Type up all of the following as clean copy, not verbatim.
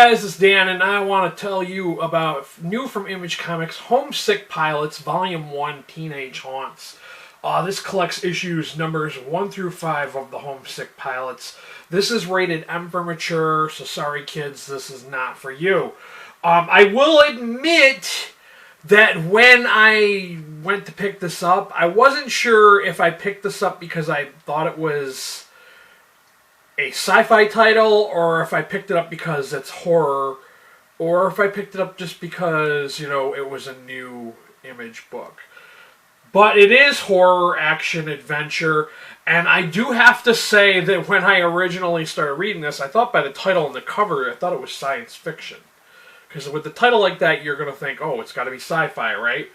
guys, it's Dan, and I want to tell you about new from Image Comics, Homesick Pilots, Volume 1, Teenage Haunts. This collects issues numbers 1 through 5 of the Homesick Pilots. This is rated M for mature, so sorry kids, this is not for you. I will admit that when I went to pick this up, I wasn't sure if I picked this up because I thought it was a sci-fi title, or if I picked it up because it's horror, or if I picked it up just because, you know, it was a new Image book. But it is horror, action, adventure, and I do have to say that when I originally started reading this, I thought by the title and the cover, I thought it was science fiction. Because with the title like that, you're going to think, oh, it's got to be sci-fi, right?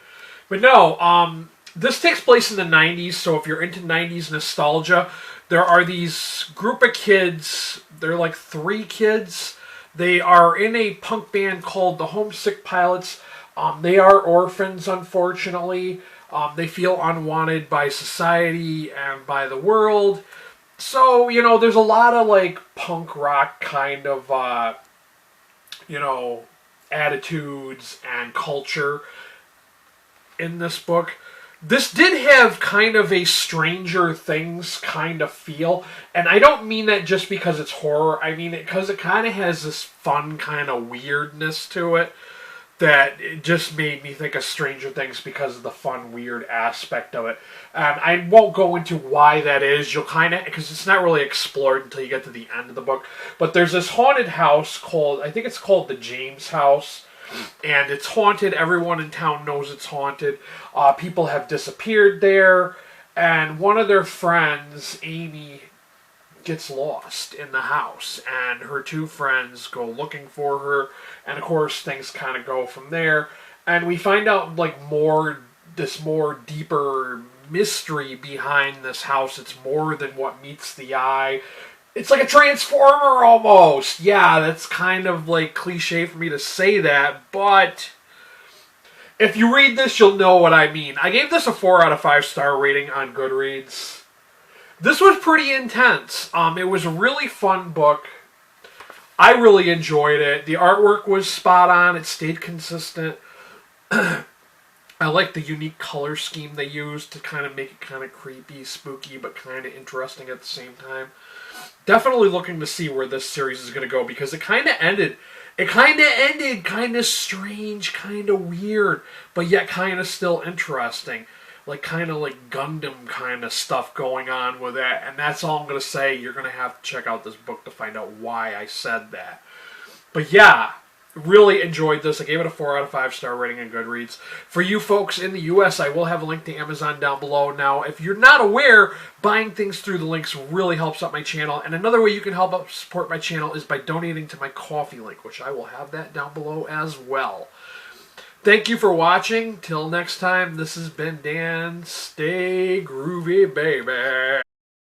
But no, this takes place in the 90s, so if you're into 90s nostalgia, there are these group of kids, they're like 3 kids. They are in a punk band called the Homesick Pilots. They are orphans, unfortunately. They feel unwanted by society and by the world. So, you know, there's a lot of like punk rock kind of, you know, attitudes and culture in this book. This did have kind of a Stranger Things kind of feel, and I don't mean that just because it's horror. I mean it because it kind of has this fun kind of weirdness to it that it just made me think of Stranger Things because of the fun, weird aspect of it. And I won't go into why that is. You'll kind of, because it's not really explored until you get to the end of the book. But there's this haunted house called, I think it's called the James House. And it's haunted. Everyone in town knows it's haunted. People have disappeared there. And one of their friends, Amy, gets lost in the house. And her 2 friends go looking for her. And of course, things kind of go from there. And we find out like this more deeper mystery behind this house. It's more than what meets the eye. It's like a Transformer almost. Yeah, that's kind of like cliche for me to say that, but if you read this, you'll know what I mean. I gave this a 4 out of 5 star rating on Goodreads. This was pretty intense. It was a really fun book. I really enjoyed it. The artwork was spot on. It stayed consistent. I like the unique color scheme they used to kind of make it kind of creepy, spooky, but kind of interesting at the same time. Definitely looking to see where this series is going to go, because it kind of ended kind of strange, kind of weird, but yet kind of still interesting. Like kind of like Gundam kind of stuff going on with that. And that's all I'm going to say. You're going to have to check out this book to find out why I said that. But yeah, really enjoyed this. I gave it a 4 out of 5 star rating on Goodreads. For you folks in the US, I will have a link to Amazon down below. Now, if you're not aware, buying things through the links really helps out my channel. And another way you can help out support my channel is by donating to my Ko-fi link, which I will have that down below as well. Thank you for watching. Till next time, this has been Dan. Stay groovy, baby.